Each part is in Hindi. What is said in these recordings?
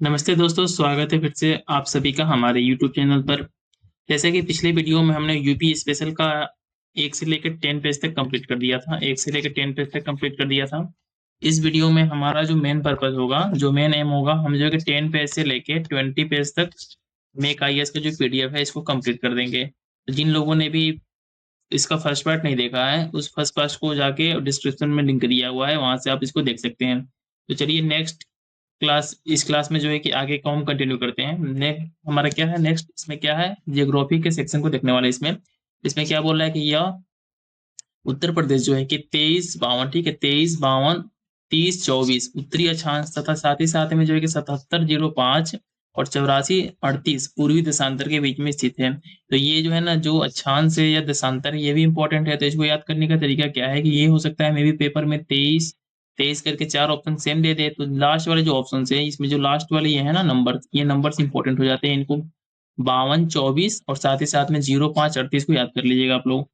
नमस्ते दोस्तों, स्वागत है फिर से आप सभी का हमारे यूट्यूब चैनल पर। जैसे कि पिछले वीडियो में हमने यूपी स्पेशल का 1 से लेकर 10 पेज तक कंप्लीट कर दिया था 1 से लेकर 10 पेज तक कंप्लीट कर दिया था। इस वीडियो में हमारा जो मेन पर्पस होगा, जो मेन एम होगा, हम जो है कि 10 पेज से लेके 20 पेज तक मेक आईएएस का जो पीडीएफ है इसको कंप्लीट कर देंगे। तो जिन लोगों ने भी इसका फर्स्ट पार्ट नहीं देखा है, उस फर्स्ट पार्ट को जाके डिस्क्रिप्शन में लिंक दिया हुआ है, वहाँ से आप इसको देख सकते हैं। तो चलिए नेक्स्ट इस क्लास में जो है कि आगे को हम कंटिन्यू करते हैं। हमारा क्या है नेक्स्ट, इसमें क्या है, जियोग्राफी के सेक्शन को देखने वाले इसमें। इसमें क्या बोल रहा है कि यह उत्तर प्रदेश जो है कि 23-52, ठीक है, 23-52, 30-24 उत्तरी अक्षांश तथा साथ ही साथ में जो है कि 77-05 और 84-38 पूर्वी देशांतर के बीच में स्थित है। तो ये जो है ना, जो अक्षांश है या देशांतर है, ये भी इंपॉर्टेंट है। तो इसको याद करने का तरीका क्या है कि ये हो सकता है मे भी पेपर में 23 23 करके 4 ऑप्शन सेम दे दे, तो लास्ट वाले जो ऑप्शन है इसमें जो लास्ट वाले ये है ना नंबर, ये नंबर्स इंपॉर्टेंट हो जाते हैं। इनको 52-24 और साथ ही साथ में 05-38 को याद कर लीजिएगा आप लोग।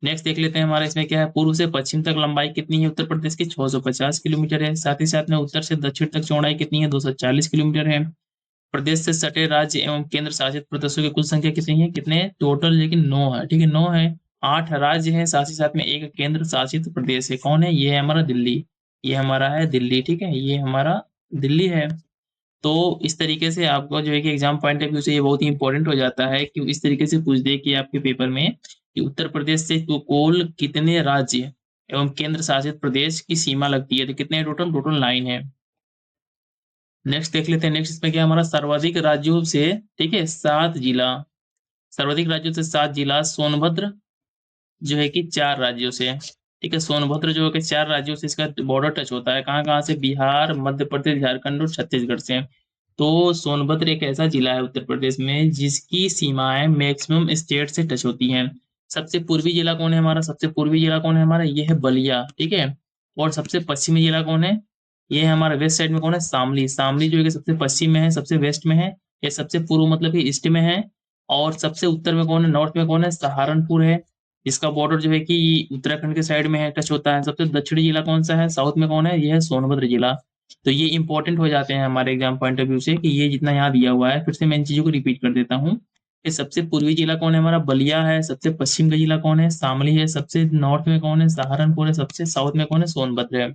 नेक्स्ट देख लेते हैं, हमारा इसमें क्या है, पूर्व से पश्चिम तक लंबाई कितनी है उत्तर प्रदेश की, 650 किलोमीटर है। साथ ही साथ में उत्तर से दक्षिण तक चौड़ाई कितनी है, 240 किलोमीटर है। प्रदेश से सटे राज्य एवं केंद्र शासित प्रदेशों की कुल संख्या कितनी है, कितने टोटल, लेकिन 9 है, ठीक है, 9 है। 8 राज्य है, साथ ही साथ में एक केंद्र शासित प्रदेश है। कौन है, ये है हमारा दिल्ली। ये हमारा है दिल्ली, ठीक है, ये हमारा दिल्ली है। तो इस तरीके से आपको जो है कि एग्जाम पॉइंट ऑफ व्यू से ये बहुत ही इंपॉर्टेंट हो जाता है कि इस तरीके से पूछ दे कि आपके पेपर में कि उत्तर प्रदेश से तो कुल कितने राज्य एवं केंद्र शासित प्रदेश की सीमा लगती है, तो कितने टोटल, 9 है। नेक्स्ट देख लेते हैं, नेक्स्ट इसमें क्या हमारा सर्वाधिक राज्यों से, ठीक है, 7 जिला, सर्वाधिक राज्यों से 7 जिला, सोनभद्र जो है कि 4 राज्यों से, ठीक है, सोनभद्र जो है कि 4 राज्यों से इसका बॉर्डर टच होता है। कहाँ कहाँ से, बिहार, मध्य प्रदेश, झारखंड और छत्तीसगढ़ से। तो सोनभद्र एक ऐसा जिला है उत्तर प्रदेश में जिसकी सीमाएं मैक्सिमम स्टेट से टच होती हैं। सबसे पूर्वी जिला कौन है हमारा, सबसे पूर्वी जिला कौन है हमारा, ये है बलिया, ठीक है। और सबसे पश्चिमी जिला कौन है, ये है हमारा वेस्ट साइड में कौन है, शामली। शामली जो है कि सबसे पश्चिम में है, सबसे वेस्ट में है, या सबसे पूर्व मतलब कि ईस्ट में है। और सबसे उत्तर में कौन है, नॉर्थ में कौन है, सहारनपुर है। इसका बॉर्डर जो है कि उत्तराखंड के साइड में है, टच होता है। सबसे दक्षिणी जिला कौन सा है, साउथ में कौन है, ये है सोनभद्र जिला। तो ये इंपॉर्टेंट हो जाते हैं हमारे एग्जाम पॉइंट ऑफ व्यू से कि ये जितना यहाँ दिया हुआ है, फिर से मैं इन चीजों को रिपीट कर देता हूँ कि सबसे पूर्वी जिला कौन है हमारा, बलिया है। सबसे पश्चिम का जिला कौन है, शामली है। सबसे नॉर्थ में कौन है, सहारनपुर है। सबसे साउथ में कौन है, सोनभद्र है।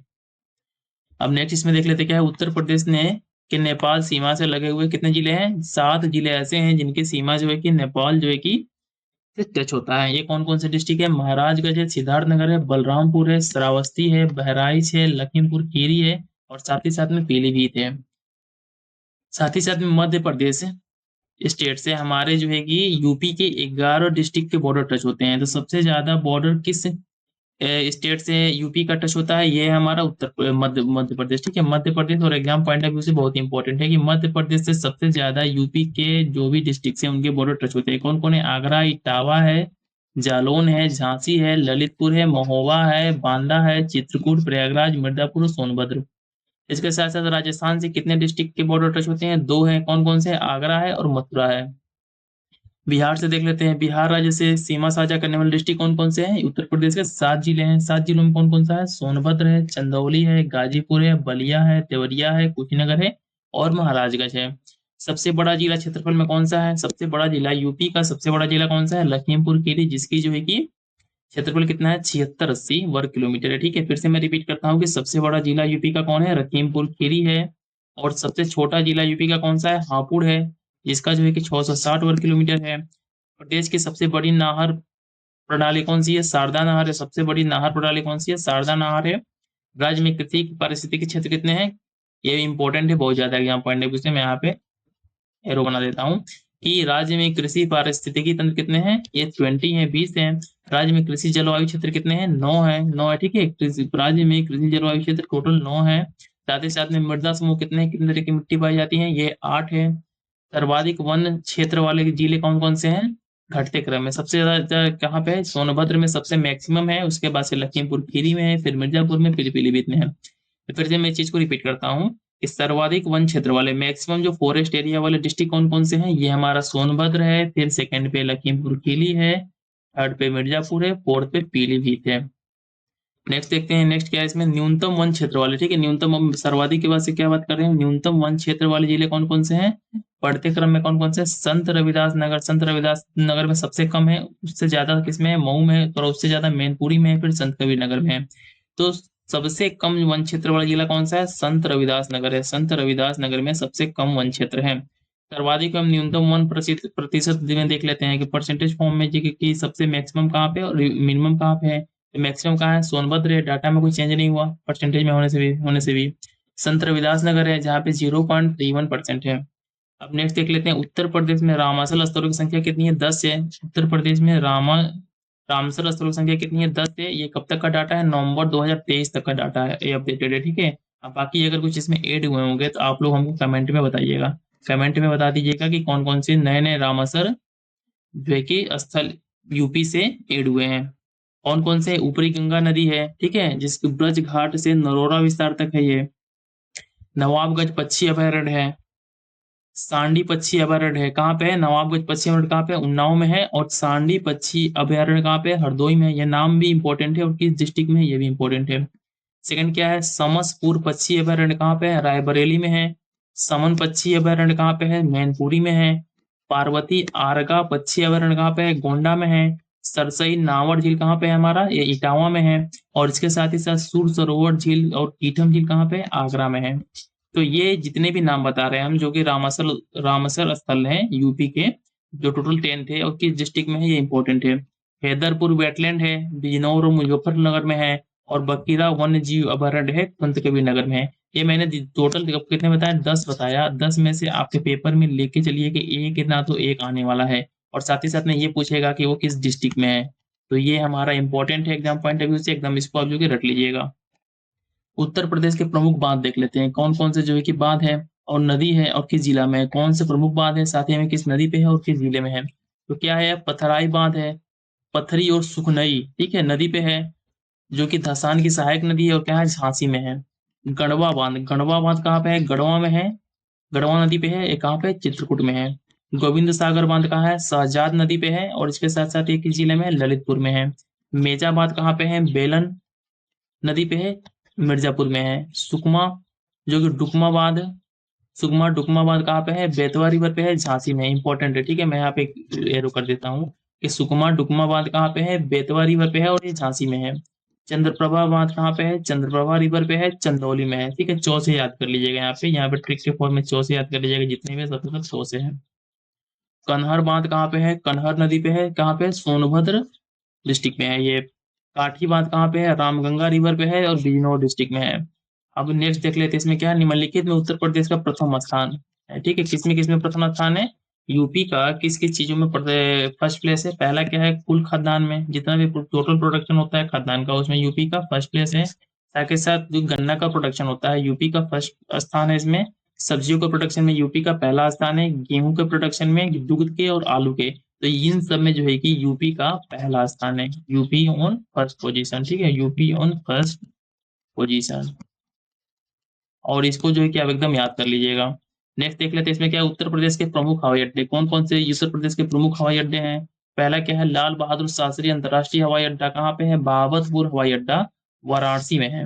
अब नेक्स्ट इसमें देख लेते क्या है, उत्तर प्रदेश ने कि नेपाल सीमा से लगे हुए कितने जिले हैं, 7 जिले ऐसे हैं जिनकी सीमा जो है कि नेपाल जो है कि से टच होता है। ये कौन कौन से डिस्ट्रिक्ट है, महाराजगंज है, सिद्धार्थनगर है, बलरामपुर है, श्रावस्ती है, बहराइच है, लखीमपुर खीरी है, और साथ ही साथ में पीलीभीत है। साथ ही साथ में मध्य प्रदेश स्टेट से हमारे जो है कि यूपी के 11 डिस्ट्रिक्ट के बॉर्डर टच होते हैं। तो सबसे ज्यादा बॉर्डर किस स्टेट से यूपी का टच होता है, ये है हमारा मध्य प्रदेश, ठीक है, मध्य प्रदेश। और एग्जाम पॉइंट ऑफ व्यू से बहुत इंपॉर्टेंट है कि मध्य प्रदेश से सबसे ज्यादा यूपी के जो भी डिस्ट्रिक्ट हैं उनके बॉर्डर टच होते हैं। कौन कौन है, आगरा, इटावा है, जालौन है, झांसी है, ललितपुर है, महोबा है, बांदा है, चित्रकूट, प्रयागराज, मिर्जापुर और सोनभद्र। इसके साथ साथ राजस्थान से कितने डिस्ट्रिक्ट के बॉर्डर टच होते हैं, 2 है। कौन कौन से, आगरा है और मथुरा है। बिहार से देख लेते हैं, बिहार राज्य से सीमा साझा करने वाले डिस्ट्रिक्ट कौन कौन से हैं, उत्तर प्रदेश के 7 जिले हैं। 7 जिलों में कौन कौन सा है, सोनभद्र है, चंदौली है, गाजीपुर है, बलिया है, देवरिया है, कुशीनगर है और महाराजगंज है। सबसे बड़ा जिला क्षेत्रफल में कौन सा है, सबसे बड़ा जिला यूपी का सबसे बड़ा जिला कौन सा है, लखीमपुर खीरी, जिसकी जो है कि क्षेत्रफल कितना है, 7680 वर्ग किलोमीटर है। ठीक है, फिर से मैं रिपीट करता हूँ कि सबसे बड़ा जिला यूपी का कौन है, लखीमपुर खीरी है। और सबसे छोटा जिला यूपी का कौन सा है, हापुड़ है, जिसका जो है कि 660 वर्ग किलोमीटर है। प्रदेश की सबसे बड़ी नाहर प्रणाली कौन सी है, शारदा नहर है। सबसे बड़ी नाहर प्रणाली कौन सी है, शारदा नहर है। राज्य में कृषि पारिस्थितिकी क्षेत्र कितने हैं, ये इंपॉर्टेंट है बहुत ज्यादा एग्जाम पॉइंट ऑफ व्यू से। मैं यहाँ पे एरो बना देता हूँ कि राज्य में कृषि पारिस्थितिकी तंत्र कितने हैं, ये 20 है, 20 है। राज्य में कृषि जलवायु क्षेत्र कितने हैं, 9 है, ठीक है। राज्य में कृषि जलवायु क्षेत्र टोटल 9 है। साथ ही साथ में मृदा समूह कितने हैं, कितने तरह की मिट्टी पाई जाती है, ये 8 है। सर्वाधिक वन क्षेत्र वाले जिले कौन कौन से हैं, घटते क्रम में सबसे ज्यादा कहाँ पे है, सोनभद्र में सबसे मैक्सिमम है, उसके बाद से लखीमपुर खीरी में है, फिर मिर्जापुर में, फिर पीलीभीत में है। तो फिर से मैं इस चीज को रिपीट करता हूँ कि सर्वाधिक वन क्षेत्र वाले मैक्सिमम जो फॉरेस्ट एरिया वाले डिस्ट्रिक्ट कौन कौन से हैं, ये हमारा सोनभद्र है, फिर सेकंड पे लखीमपुर खीरी है, थर्ड पे मिर्जापुर है, फोर्थ पे पीलीभीत है। नेक्स्ट देखते हैं, नेक्स्ट क्या है इसमें, न्यूनतम वन क्षेत्र वाले, ठीक है, न्यूनतम, हम सर्वाधिक के बाद से क्या बात कर रहे हैं, न्यूनतम वन क्षेत्र वाले जिले कौन कौन से हैं, पढ़ते क्रम में कौन कौन से, संत रविदास नगर, संत रविदास नगर में सबसे कम है, उससे ज्यादा किसमें है, मऊ में है, और उससे ज्यादा मैनपुरी में है, फिर संत कबीर नगर में है। तो सबसे कम वन क्षेत्र वाला जिला कौन सा है, संत रविदास नगर है, संत रविदास नगर में सबसे कम वन क्षेत्र है। सर्वाधिक हम न्यूनतम वन प्रतिशत में देख लेते हैं कि परसेंटेज फॉर्म में कि सबसे मैक्सिमम कहाँ पे और मिनिमम कहाँ पे है। मैक्सिमम कहाँ है, सोनभद्र है, डाटा में कोई चेंज नहीं हुआ परसेंटेज में होने से भी संत रविदास नगर है जहाँ पे 0.31% है। अब नेक्स्ट देख लेते हैं, उत्तर प्रदेश में रामासल स्तरों की संख्या कितनी है, 10 है। उत्तर प्रदेश में रामसल स्तरों की संख्या कितनी है, 10 है। ये कब तक का डाटा है, नवंबर 2023 तक का डाटा है, ये अपडेटेड है, ठीक है। अब बाकी अगर कुछ इसमें ऐड हुए होंगे तो आप लोग हमको कमेंट में बताइएगा, कमेंट में बता दीजिएगा कि कौन कौन से नए नए रामासर जो है कि स्थल यूपी से ऐड हुए हैं। कौन कौन से, ऊपरी गंगा नदी है, ठीक है, जिसके ब्रज घाट से नरोरा विस्तार तक है ये। नवाबगंज पक्षी अभयारण्य है, सांडी पक्षी अभयारण्य है, कहाँ पे है, नवाबगंज पक्षी अभयारण्य कहाँ पे, उन्नाव में है, और सांडी पक्षी अभयारण्य कहाँ पे है, हरदोई में है। ये नाम भी इंपॉर्टेंट है और किस डिस्ट्रिक्ट में है ये भी इंपॉर्टेंट है। सेकंड क्या है, समसपुर पक्षी अभयारण्य कहाँ पे है, रायबरेली में है। समन पक्षी अभयारण्य कहाँ पे है, मैनपुरी में है। पार्वती आरगा पक्षी अभयारण्य कहाँ पे है, गोंडा में है। सरसई नावर झील कहाँ पे है हमारा, ये इटावा में है। और इसके साथ ही साथ सूर सरोवर झील और कीठम झील कहाँ पे है, आगरा में है। तो ये जितने भी नाम बता रहे हैं हम, जो कि रामासल रामसर स्थल हैं यूपी के, जो टोटल 10 थे और किस डिस्ट्रिक्ट में है ये इंपॉर्टेंट है। हैदरपुर वेटलैंड है, बिजनौर और मुजफ्फरनगर में है। और बकीरा वन्य जीव अभयारण्य है, संत कबीर नगर में है। ये मैंने टोटल कितने बताया, 10 बताया। 10 में से आपके पेपर में लेके चलिए कि एक ना तो एक आने वाला है, और साथ ही साथ में ये पूछेगा कि वो किस डिस्ट्रिक्ट में है। तो ये हमारा इंपॉर्टेंट है एग्जाम पॉइंट ऑफ व्यू से, एकदम इसको आप जो कि रख लीजिएगा। उत्तर प्रदेश के प्रमुख बांध देख लेते हैं, कौन कौन से जो है कि बांध है और नदी है, और किस जिला में है, कौन से प्रमुख बांध है, साथ ही में किस नदी पे है और किस जिले में है। तो क्या है, पथराई बांध है, पथरी और सुखनई, ठीक है, नदी पे है, जो कि धसान की सहायक नदी है, और क्या है, झांसी में है। गढ़वा बांध, गढ़वा बांध कहाँ पे है, गढ़वा में है, गढ़वा नदी पे है। ये कहाँ पे है, चित्रकूट में है। गोविंद सागर बांध कहाँ है, शहजाद नदी पे है, और इसके साथ साथ एक किस जिले में है, ललितपुर में है। मेजा बांध कहाँ पे है, बेलन नदी पे है, मिर्जापुर में है। सुकमा, जो कि डुकमा बांध, सुकमा डुकमा बांध कहाँ पे है, बेतवा रिवर पे है, झांसी में। इंपॉर्टेंट है, ठीक है, मैं यहाँ पे एरो कर देता हूँ कि सुकमा डुकमा बांध कहाँ पे है, बेतवा रिवर पे है, और ये झांसी में है। चंद्रप्रभा बांध कहाँ पे है, चंद्रप्रभा रिवर पे है, चंदौली में है, ठीक है। चौ से याद कर लीजिएगा, यहाँ पे ट्रिक के फॉर्म में चौ से याद कर लीजिएगा, जितने भी सबसे सब चौ से है। कन्हर बांध कहाँ पे है, कन्हर नदी पे है, कहाँ पे है, सोनभद्र डिस्ट्रिक्ट में है ये। काठी बांध कहाँ पे है, रामगंगा रिवर पे है, और बिजनौर डिस्ट्रिक्ट में है। अब नेक्स्ट देख लेते हैं, इसमें क्या है, निम्नलिखित में उत्तर प्रदेश का प्रथम स्थान है, ठीक है, किसमें किसमें प्रथम स्थान है, यूपी का किस किस चीजों में फर्स्ट प्लेस है। पहला क्या है, कुल खाद्यान्न में, जितना भी टोटल प्रोडक्शन होता है खाद्यान्न का, उसमें यूपी का फर्स्ट प्लेस है। साथ ही साथ जो गन्ना का प्रोडक्शन होता है, यूपी का फर्स्ट स्थान है इसमें। सब्जियों के प्रोडक्शन में यूपी का पहला स्थान है। गेहूं के प्रोडक्शन में, दूध के और आलू के, तो इन सब में जो है कि यूपी का पहला स्थान है, यूपी ऑन फर्स्ट पोजीशन, ठीक है, यूपी ऑन फर्स्ट पोजीशन। और इसको जो है कि आप एकदम याद कर लीजिएगा। नेक्स्ट देख लेते हैं, इसमें क्या है, उत्तर प्रदेश के प्रमुख हवाई अड्डे, कौन कौन से उत्तर प्रदेश के प्रमुख हवाई अड्डे हैं। पहला क्या है, लाल बहादुर शास्त्री अंतर्राष्ट्रीय हवाई अड्डा, कहाँ पे है, बाबतपुर हवाई अड्डा, वाराणसी में है।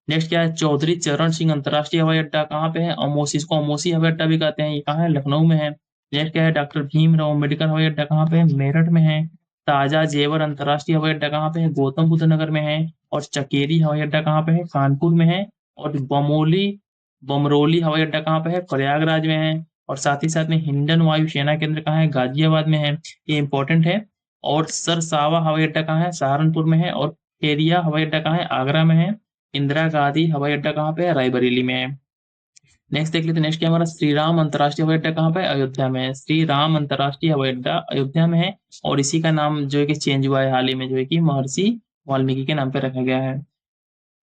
नेक्स्ट क्या है, चौधरी चरण सिंह अंतर्राष्ट्रीय हवाई अड्डा, कहाँ पे है, अमोसी, इसको अमोसी हवाई अड्डा भी कहते हैं, ये कहाँ है, लखनऊ में है। नेक्स्ट क्या है, डॉक्टर भीमराव अम्बेडकर हवाई अड्डा, कहाँ पे है, मेरठ में है। ताजा जेवर अंतर्राष्ट्रीय हवाई अड्डा कहाँ पे है, गौतम बुद्ध नगर में है। और चकेरी हवाई अड्डा कहाँ पे है, कानपुर में है। और बमरोली हवाई अड्डा कहाँ पे है, प्रयागराज में है। और साथ ही साथ में हिंडन वायु सेना केंद्र कहाँ है, गाजियाबाद में है, ये इंपॉर्टेंट है। और सरसावा हवाई अड्डा कहाँ है, सहारनपुर में है। और खेरिया हवाई अड्डा कहाँ है, आगरा में है। इंदिरा गांधी हवाई अड्डा कहाँ पे है, रायबरेली में है। नेक्स्ट देख लेते हैं, नेक्स्ट क्या हमारा, श्री राम अंतर्राष्ट्रीय हवाई अड्डा कहाँ पे है, अयोध्या में है। श्री राम अंतर्राष्ट्रीय हवाई अड्डा अयोध्या में है। और इसी का नाम जो है कि चेंज हुआ है हाल ही में, जो है कि महर्षि वाल्मीकि के नाम पे रखा गया है।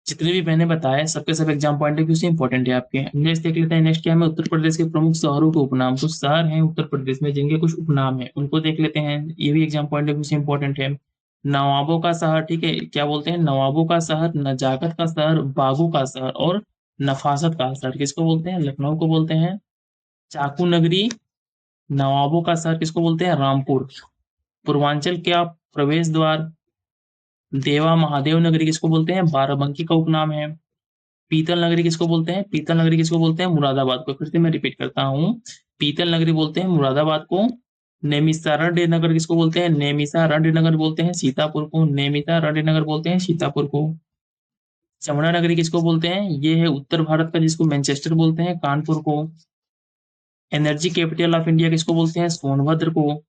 जितने भी मैंने बताया सबके सब एग्जाम पॉइंट ऑफ व्यू से इंपॉर्टेंट है आपके। नेक्स्ट देख लेते हैं, नेक्स्ट क्या है, उत्तर प्रदेश के प्रमुख शहरों के उपनाम, कुछ शहर हैं उत्तर प्रदेश में जिनके कुछ उपनाम है, उनको देख लेते हैं, ये भी एग्जाम पॉइंट ऑफ व्यू से इंपॉर्टेंट है। नवाबों का शहर, ठीक है, क्या बोलते हैं, नवाबों का शहर, नजाकत का शहर, बागों का शहर, और नफासत का शहर, किसको बोलते हैं, लखनऊ को बोलते हैं। चाकू नगरी, नवाबों का शहर किसको बोलते हैं, रामपुर। पूर्वांचल क्या प्रवेश द्वार, देवा महादेव नगरी किसको बोलते हैं? बाराबंकी का उपनाम है। पीतल नगरी किसको बोलते हैं? पीतल नगरी किसको बोलते हैं? मुरादाबाद को। फिर से मैं रिपीट करता हूँ, पीतल नगरी बोलते हैं मुरादाबाद को। नेमिषारण्य नगर किसको बोलते हैं? नेमिषारण्य नगर बोलते हैं सीतापुर को। नेमिषारण्य नगर बोलते हैं सीतापुर को। चमड़ा नगरी किसको बोलते हैं? ये है उत्तर भारत का, जिसको मैनचेस्टर बोलते हैं, कानपुर को। एनर्जी कैपिटल ऑफ इंडिया किसको बोलते हैं? सोनभद्र को।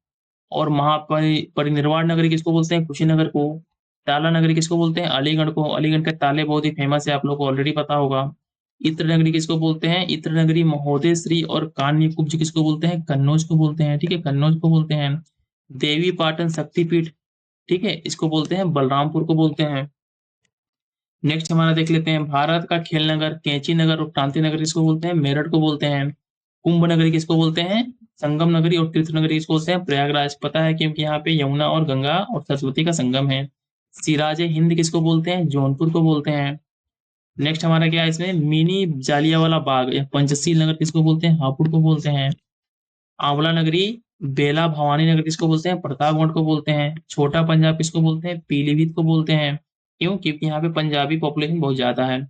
और महापरिनिर्वाण नगरी किसको बोलते हैं? कुशीनगर को। ताला नगरी किसको बोलते हैं? अलीगढ़ को। अलीगढ़ के ताले बहुत ही फेमस है, आप लोग को ऑलरेडी पता होगा। इत्र नगरी किसको बोलते हैं? इत्र नगरी महोदय श्री और कान्य कुब्ज किसको बोलते हैं? कन्नौज को बोलते हैं। ठीक है, कन्नौज को बोलते हैं। देवी पाटन शक्तिपीठ, ठीक है, इसको बोलते हैं बलरामपुर को बोलते हैं। नेक्स्ट हमारा देख लेते हैं, भारत का खेल नगर, कैंची नगर और क्रांति नगर किसको बोलते हैं? मेरठ को बोलते हैं। कुंभ नगरी किसको बोलते हैं? संगम नगरी। और तीर्थ नगरी किसको बोलते हैं? प्रयागराज। पता है, क्योंकि यहाँ पे यमुना और गंगा और सरस्वती का संगम है। सिराजे हिंद किसको बोलते हैं? जौनपुर को बोलते हैं। नेक्स्ट हमारा क्या है इसमें, मिनी जालियावाला बाग या पंचशील नगर किसको बोलते हैं? हापुड़ को बोलते हैं। आंवला नगरी, बेला भवानी नगर किसको बोलते हैं? प्रतापगढ़ को बोलते हैं। छोटा पंजाब किसको बोलते हैं? पीलीभीत को बोलते हैं। क्यों? क्योंकि यहाँ पे पंजाबी पॉपुलेशन बहुत ज्यादा है।